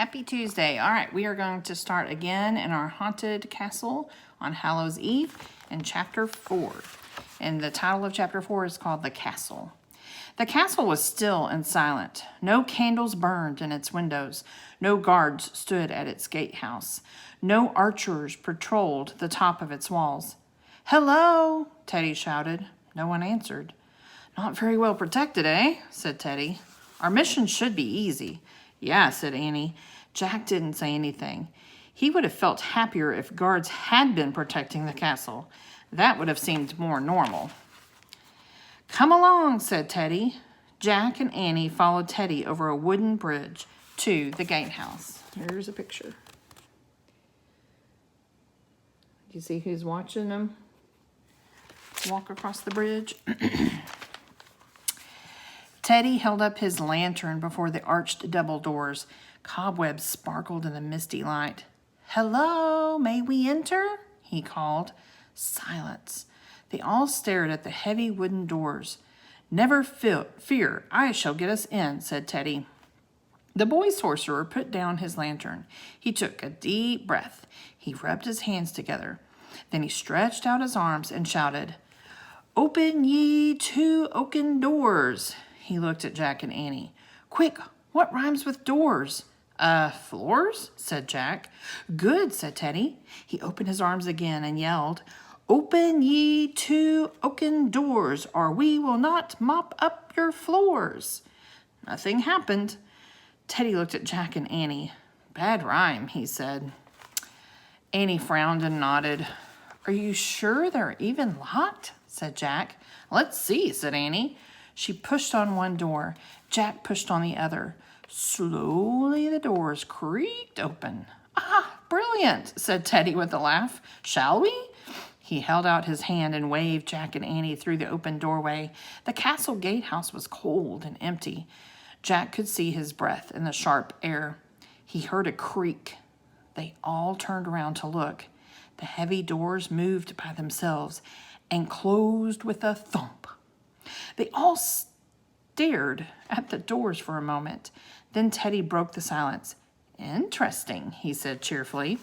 Happy Tuesday. All right, we are going to start again in our haunted castle on Hallows Eve in chapter 4. And the title of chapter 4 is called The Castle. The castle was still and silent. No candles burned in its windows. No guards stood at its gatehouse. No archers patrolled the top of its walls. "Hello," Teddy shouted. No one answered. "Not very well protected, eh?" said Teddy. "Our mission should be easy." "Yeah," said Annie. Jack didn't say anything. He would have felt happier if guards had been protecting the castle. That would have seemed more normal. "Come along," said Teddy. Jack and Annie followed Teddy over a wooden bridge to the gatehouse. Here's a picture. You see who's watching them walk across the bridge? Teddy held up his lantern before the arched double doors. Cobwebs sparkled in the misty light. "Hello, may we enter?" he called. Silence. They all stared at the heavy wooden doors. "Never fear, I shall get us in," said Teddy. The boy sorcerer put down his lantern. He took a deep breath. He rubbed his hands together. Then he stretched out his arms and shouted, "Open ye two oaken doors." He looked at Jack and Annie. "Quick, what rhymes with doors?" Floors," said Jack. "Good," said Teddy. He opened his arms again and yelled, "Open ye two oaken doors, or we will not mop up your floors." Nothing happened. Teddy looked at Jack and Annie. "Bad rhyme," he said. Annie frowned and nodded. "Are you sure they're even locked?" said Jack. "Let's see," said Annie. She pushed on one door. Jack pushed on the other. Slowly the doors creaked open. "Ah, brilliant," said Teddy with a laugh. "Shall we?" He held out his hand and waved Jack and Annie through the open doorway. The castle gatehouse was cold and empty. Jack could see his breath in the sharp air. He heard a creak. They all turned around to look. The heavy doors moved by themselves and closed with a thump. They all stared at the doors for a moment. Then Teddy broke the silence. "Interesting," he said cheerfully.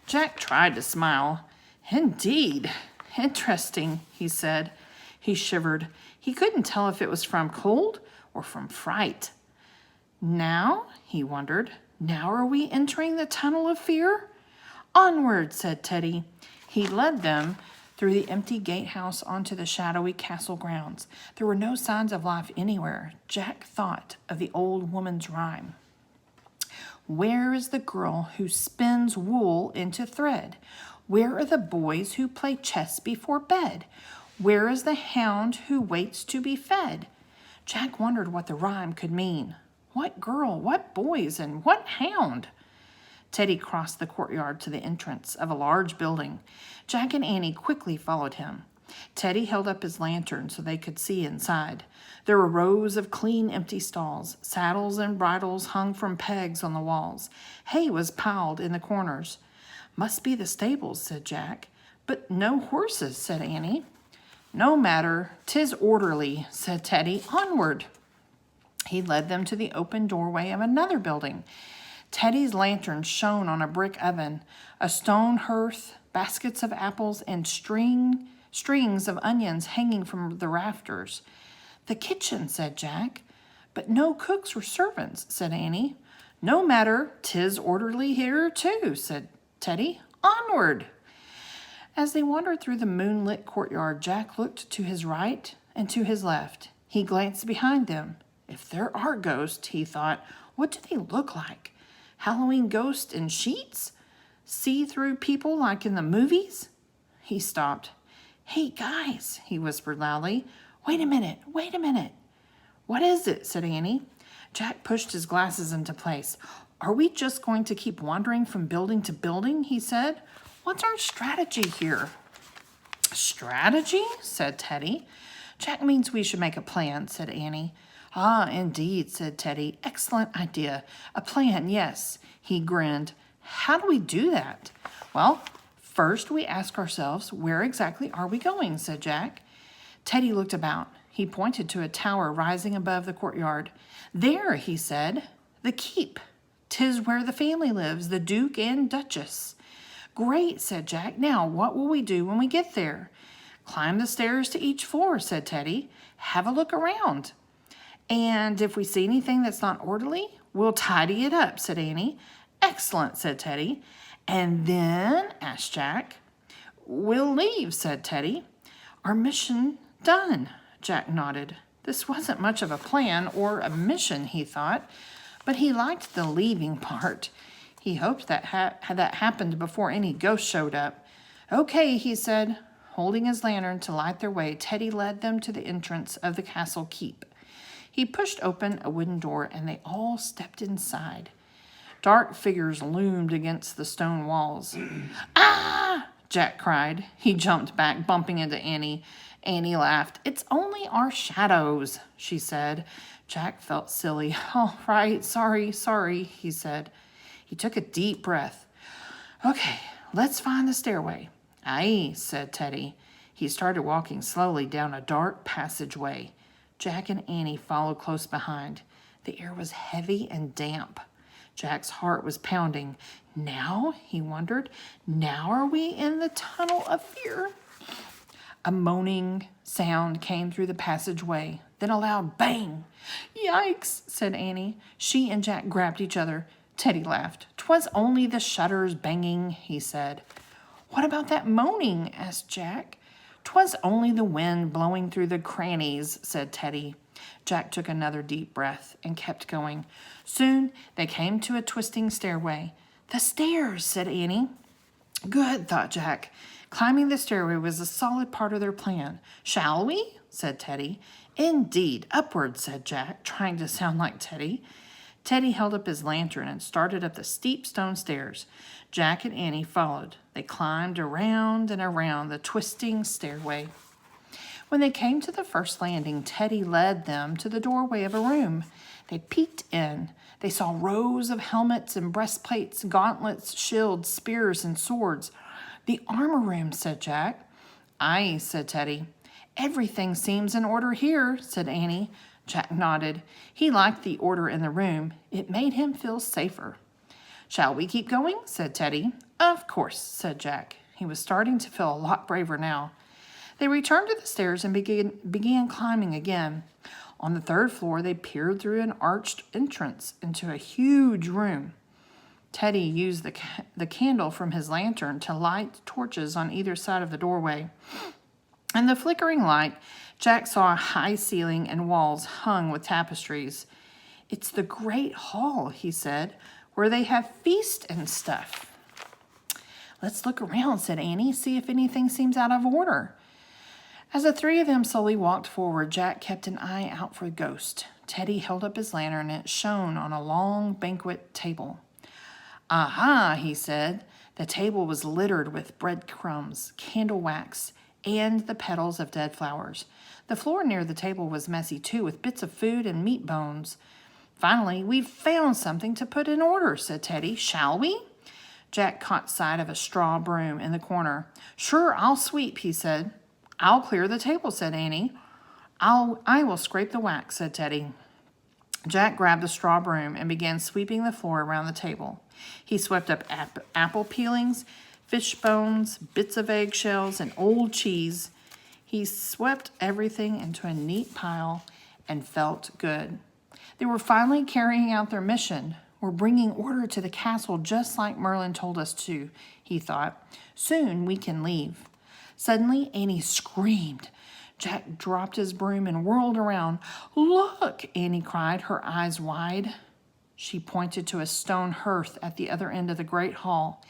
Jack tried to smile. "Indeed, interesting," he said. He shivered. He couldn't tell if it was from cold or from fright. "Now," he wondered, "now are we entering the tunnel of fear?" "Onward," said Teddy. He led them through the empty gatehouse onto the shadowy castle grounds. There were no signs of life anywhere. Jack thought of the old woman's rhyme. "Where is the girl who spins wool into thread? Where are the boys who play chess before bed? Where is the hound who waits to be fed?" Jack wondered what the rhyme could mean. What girl, what boys, and what hound? Teddy crossed the courtyard to the entrance of a large building. Jack and Annie quickly followed him. Teddy held up his lantern so they could see inside. There were rows of clean, empty stalls. Saddles and bridles hung from pegs on the walls. Hay was piled in the corners. "Must be the stables," said Jack. "But no horses," said Annie. "No matter, 'tis orderly," said Teddy. "Onward." He led them to the open doorway of another building. Teddy's lantern shone on a brick oven, a stone hearth, baskets of apples, and strings of onions hanging from the rafters. "The kitchen," said Jack. "But no cooks or servants," said Annie. "No matter, 'tis orderly here too," said Teddy. "Onward." As they wandered through the moonlit courtyard, Jack looked to his right and to his left. He glanced behind them. If there are ghosts, he thought, what do they look like? Halloween ghosts in sheets? See-through people like in the movies? He stopped. "Hey, guys," he whispered loudly. Wait a minute. "What is it?" said Annie. Jack pushed his glasses into place. "Are we just going to keep wandering from building to building?" he said. "What's our strategy here?" "Strategy?" said Teddy. "Jack means we should make a plan," said Annie. "Ah, indeed," said Teddy. "Excellent idea. A plan, yes." He grinned. "How do we do that?" "Well, first we ask ourselves, where exactly are we going?" said Jack. Teddy looked about. He pointed to a tower rising above the courtyard. "There," he said. "The keep. 'Tis where the family lives, the Duke and Duchess." "Great," said Jack. "Now, what will we do when we get there?" "Climb the stairs to each floor," said Teddy. "Have a look around. And if we see anything that's not orderly, we'll tidy it up," said Annie. "Excellent," said Teddy. "And then?" asked Jack. "We'll leave," said Teddy. "Our mission done," Jack nodded. This wasn't much of a plan or a mission, he thought, but he liked the leaving part. He hoped that that happened before any ghosts showed up. "Okay," he said. Holding his lantern to light their way, Teddy led them to the entrance of the castle keep. He pushed open a wooden door, and they all stepped inside. Dark figures loomed against the stone walls. "Ah!" Jack cried. He jumped back, bumping into Annie. Annie laughed. "It's only our shadows," she said. Jack felt silly. "All right, sorry," he said. He took a deep breath. "Okay, let's find the stairway." "Aye," said Teddy. He started walking slowly down a dark passageway. Jack and Annie followed close behind. The air was heavy and damp. Jack's heart was pounding. Now, he wondered, now are we in the tunnel of fear? A moaning sound came through the passageway, then a loud bang. "Yikes," said Annie. She and Jack grabbed each other. Teddy laughed. "'Twas only the shutters banging," he said. "What about that moaning?" asked Jack. "'Twas only the wind blowing through the crannies," said Teddy. Jack took another deep breath and kept going. Soon they came to a twisting stairway. "The stairs," said Annie. Good, thought Jack. Climbing the stairway was a solid part of their plan. "Shall we?" said Teddy. "Indeed, upward," said Jack, trying to sound like Teddy. Teddy held up his lantern and started up the steep stone stairs. Jack and Annie followed. They climbed around and around the twisting stairway. When they came to the first landing, Teddy led them to the doorway of a room. They peeked in. They saw rows of helmets and breastplates, gauntlets, shields, spears, and swords. "The armor room," said Jack. "Aye," said Teddy. "Everything seems in order here," said Annie. Jack nodded. He liked the order in the room. It made him feel safer. "Shall we keep going?" said Teddy. "Of course," said Jack. He was starting to feel a lot braver now. They returned to the stairs and began climbing again. On the third floor, they peered through an arched entrance into a huge room. Teddy used the candle from his lantern to light torches on either side of the doorway. In the flickering light, Jack saw a high ceiling and walls hung with tapestries. "It's the great hall," he said, "where they have feast and stuff." "Let's look around," said Annie, "see if anything seems out of order." As the three of them slowly walked forward, Jack kept an eye out for ghosts. Teddy held up his lantern and it shone on a long banquet table. "Aha," he said. The table was littered with breadcrumbs, candle wax, and the petals of dead flowers. The floor near the table was messy too, with bits of food and meat bones. "Finally, we've found something to put in order," said Teddy. "Shall we?" Jack caught sight of a straw broom in the corner. "Sure, I'll sweep," he said. "I'll clear the table," said Annie. I will scrape the wax," said Teddy. Jack grabbed the straw broom and began sweeping the floor around the table. He swept up apple peelings, fish bones, bits of eggshells, and old cheese. He swept everything into a neat pile and felt good. They were finally carrying out their mission. "We're bringing order to the castle just like Merlin told us to," he thought. "Soon we can leave." Suddenly, Annie screamed. Jack dropped his broom and whirled around. "Look!" Annie cried, her eyes wide. She pointed to a stone hearth at the other end of the great hall.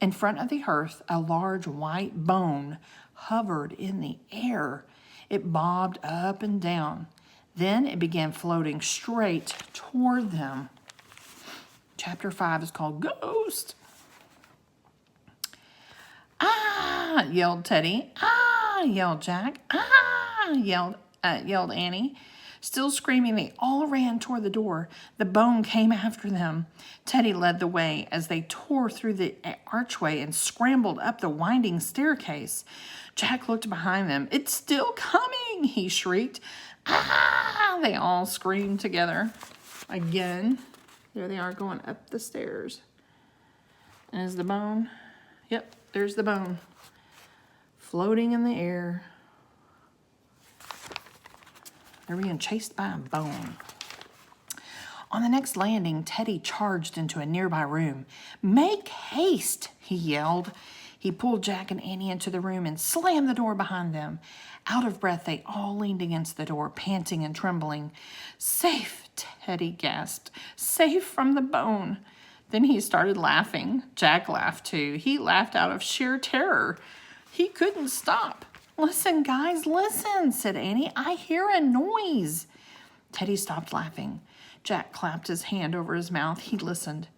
In front of the hearth, a large white bone hovered in the air. It bobbed up and down. Then it began floating straight toward them. Chapter 5 is called Ghost. "Ah!" yelled Teddy. "Ah!" yelled Jack. "Ah!" yelled Annie. Still screaming, they all ran toward the door. The bone came after them. Teddy led the way as they tore through the archway and scrambled up the winding staircase. Jack looked behind them. "It's still coming!" he shrieked. "Ah!" they all screamed together. Again. There they are going up the stairs. And is the bone? Yep, there's the bone. Floating in the air. They're being chased by a bone. On the next landing, Teddy charged into a nearby room. "Make haste," he yelled. He pulled Jack and Annie into the room and slammed the door behind them. Out of breath, they all leaned against the door, panting and trembling. "Safe," Teddy gasped. "Safe from the bone." Then he started laughing. Jack laughed too. He laughed out of sheer terror. He couldn't stop. "Listen, guys, listen," said Annie. "I hear a noise." Teddy stopped laughing. Jack clapped his hand over his mouth. He listened.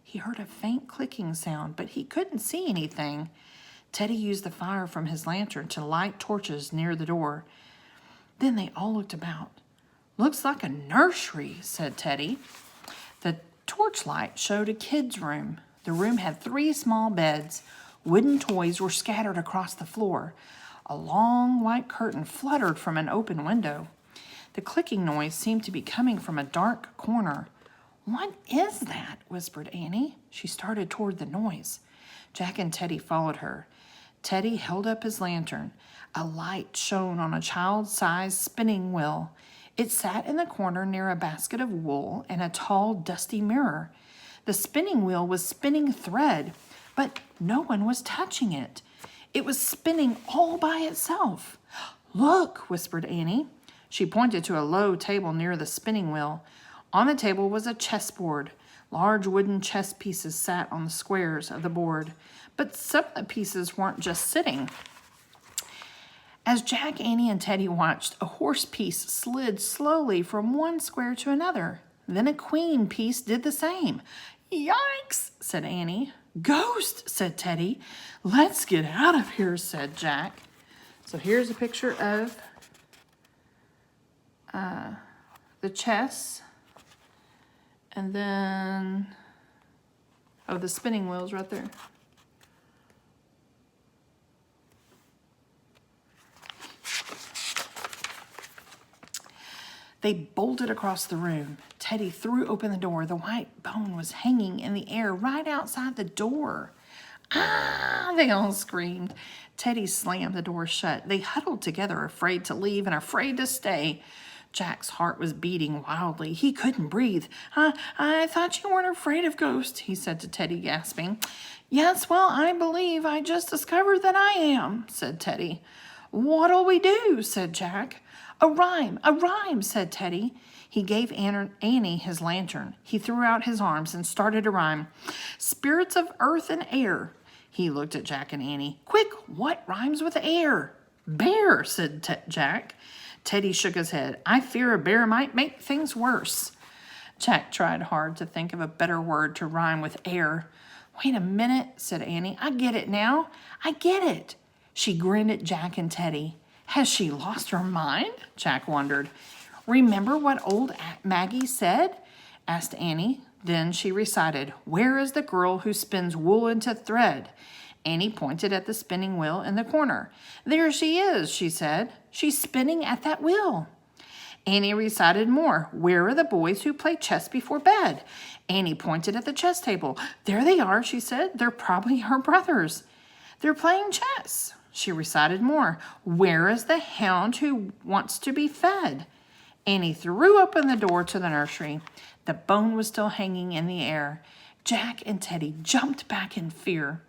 He heard a faint clicking sound, but he couldn't see anything. Teddy used the fire from his lantern to light torches near the door. Then they all looked about. "Looks like a nursery," said Teddy. The torchlight showed a kid's room. The room had 3 small beds. Wooden toys were scattered across the floor. A long white curtain fluttered from an open window. The clicking noise seemed to be coming from a dark corner. "What is that?" whispered Annie. She started toward the noise. Jack and Teddy followed her. Teddy held up his lantern. A light shone on a child-sized spinning wheel. It sat in the corner near a basket of wool and a tall, dusty mirror. The spinning wheel was spinning thread, but no one was touching it. It was spinning all by itself. "Look," whispered Annie. She pointed to a low table near the spinning wheel. On the table was a chessboard. Large wooden chess pieces sat on the squares of the board, but some of the pieces weren't just sitting. As Jack, Annie, and Teddy watched, a horse piece slid slowly from one square to another. Then a queen piece did the same. "Yikes," said Annie. "Ghost," said Teddy. "Let's get out of here," said Jack. So here's a picture of the chess. And then, the spinning wheels right there. They bolted across the room. Teddy threw open the door. The white bone was hanging in the air right outside the door. "Ah!" they all screamed. Teddy slammed the door shut. They huddled together, afraid to leave and afraid to stay. Jack's heart was beating wildly. He couldn't breathe. I thought you weren't afraid of ghosts," he said to Teddy, gasping. "Yes, well, I believe I just discovered that I am," said Teddy. "What'll we do?" said Jack. A rhyme, said Teddy. He gave Annie his lantern. He threw out his arms and started to rhyme. "Spirits of earth and air." He looked at Jack and Annie. "Quick, what rhymes with air?" "Bear," said Jack. Teddy shook his head. "I fear a bear might make things worse." Jack tried hard to think of a better word to rhyme with air. "Wait a minute," said Annie. "I get it now. I get it." She grinned at Jack and Teddy. "Has she lost her mind?" Jack wondered. "Remember what old Maggie said?" asked Annie. Then she recited, "Where is the girl who spins wool into thread?" Annie pointed at the spinning wheel in the corner. "There she is," she said. "She's spinning at that wheel." Annie recited more. "Where are the boys who play chess before bed?" Annie pointed at the chess table. "There they are," she said. "They're probably her brothers." "They're playing chess." She recited more. "Where is the hound who wants to be fed?" Annie threw open the door to the nursery. The bone was still hanging in the air. Jack and Teddy jumped back in fear.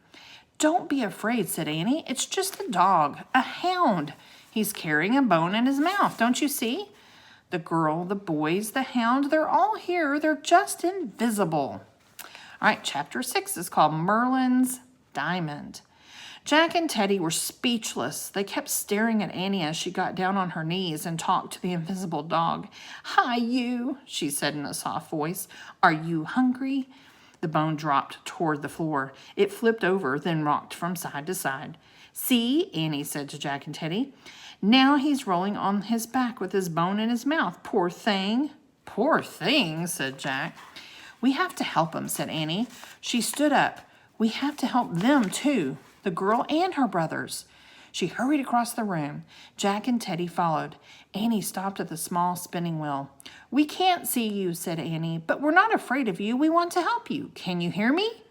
"Don't be afraid," said Annie. "It's just a dog, a hound. He's carrying a bone in his mouth. Don't you see? The girl, the boys, the hound, they're all here. They're just invisible." All right, chapter 6 is called Merlin's Diamond. Jack and Teddy were speechless. They kept staring at Annie as she got down on her knees and talked to the invisible dog. "Hi, you," she said in a soft voice. "Are you hungry?" The bone dropped toward the floor. It flipped over, then rocked from side to side. "See," Annie said to Jack and Teddy. "Now he's rolling on his back with his bone in his mouth. Poor thing." "Poor thing," said Jack. "We have to help him," said Annie. She stood up. "We have to help them, too, the girl and her brothers." She hurried across the room. Jack and Teddy followed. Annie stopped at the small spinning wheel. "We can't see you," said Annie, "but we're not afraid of you. We want to help you. Can you hear me?"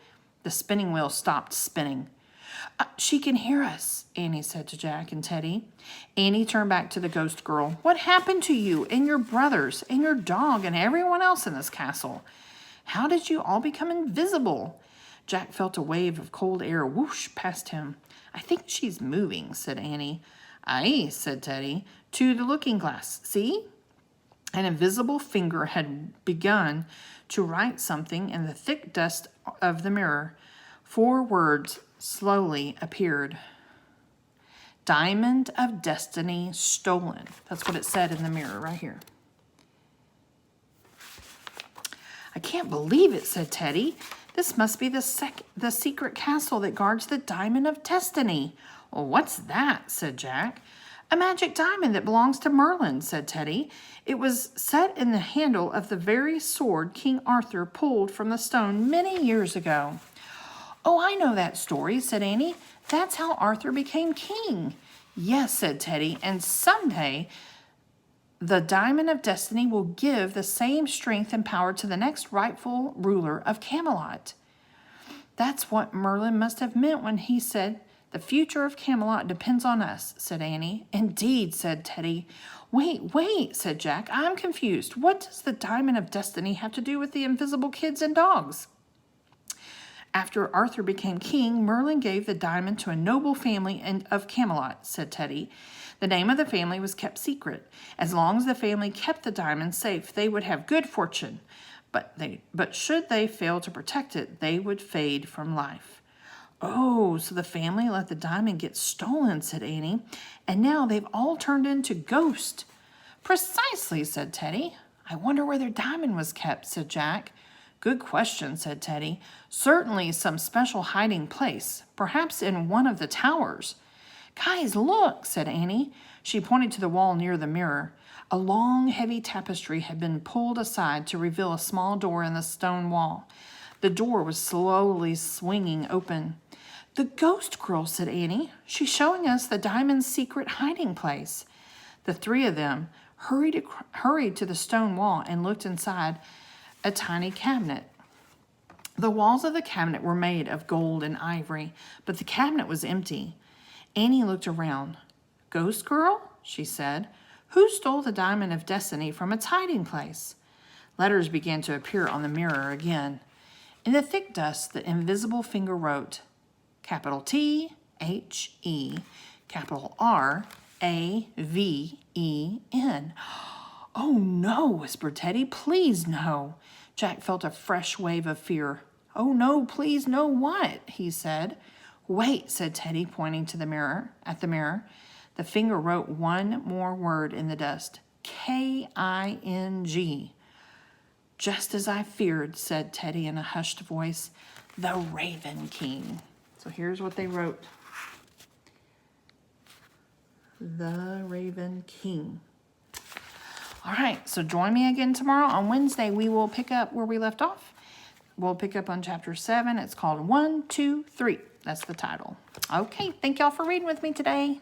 The spinning wheel stopped spinning. She can hear us," Annie said to Jack and Teddy. Annie turned back to the ghost girl. "What happened to you and your brothers and your dog and everyone else in this castle? How did you all become invisible?" Jack felt a wave of cold air whoosh past him. "I think she's moving," said Annie. "Aye," said Teddy. "To the looking glass. See?" An invisible finger had begun to write something in the thick dust of the mirror. 4 words slowly appeared. "Diamond of Destiny stolen." That's what it said in the mirror right here. "I can't believe it," said Teddy. "This must be the secret castle that guards the Diamond of Destiny." "Well, what's that?" said Jack. "A magic diamond that belongs to Merlin," said Teddy. "It was set in the handle of the very sword King Arthur pulled from the stone many years ago." "Oh, I know that story," said Annie. "That's how Arthur became king." "Yes," said Teddy, "and someday the Diamond of Destiny will give the same strength and power to the next rightful ruler of Camelot." "That's what Merlin must have meant when he said the future of Camelot depends on us," said Annie. "Indeed," said Teddy. Wait, said Jack. "I'm confused. What does the Diamond of Destiny have to do with the invisible kids and dogs?" "After Arthur became king, Merlin gave the diamond to a noble family of Camelot," said Teddy. "The name of the family was kept secret. As long as the family kept the diamond safe, they would have good fortune. But should they fail to protect it, they would fade from life." "Oh, so the family let the diamond get stolen," said Annie. "And now they've all turned into ghosts." "Precisely," said Teddy. "I wonder where their diamond was kept," said Jack. "Good question," said Teddy. "Certainly some special hiding place, perhaps in one of the towers." "Guys, look," said Annie. She pointed to the wall near the mirror. A long, heavy tapestry had been pulled aside to reveal a small door in the stone wall. The door was slowly swinging open. "The ghost girl," said Annie. "She's showing us the diamond's secret hiding place." The 3 of them hurried to the stone wall and looked inside a tiny cabinet. The walls of the cabinet were made of gold and ivory, but the cabinet was empty. Annie looked around. "Ghost girl," she said, "who stole the Diamond of Destiny from its hiding place?" Letters began to appear on the mirror again. In the thick dust, the invisible finger wrote, capital T, H-E, capital R, A-V-E-N. "Oh, no," whispered Teddy. "Please, no." Jack felt a fresh wave of fear. "Oh, no, please, no what?" he said. "Wait," said Teddy, pointing to the mirror. The finger wrote one more word in the dust. K-I-N-G. "Just as I feared," said Teddy in a hushed voice. "The Raven King." So here's what they wrote. The Raven King. All right, so join me again tomorrow. On Wednesday, we will pick up where we left off. We'll pick up on chapter 7. It's called 1, 2, 3. That's the title. Okay, thank y'all for reading with me today.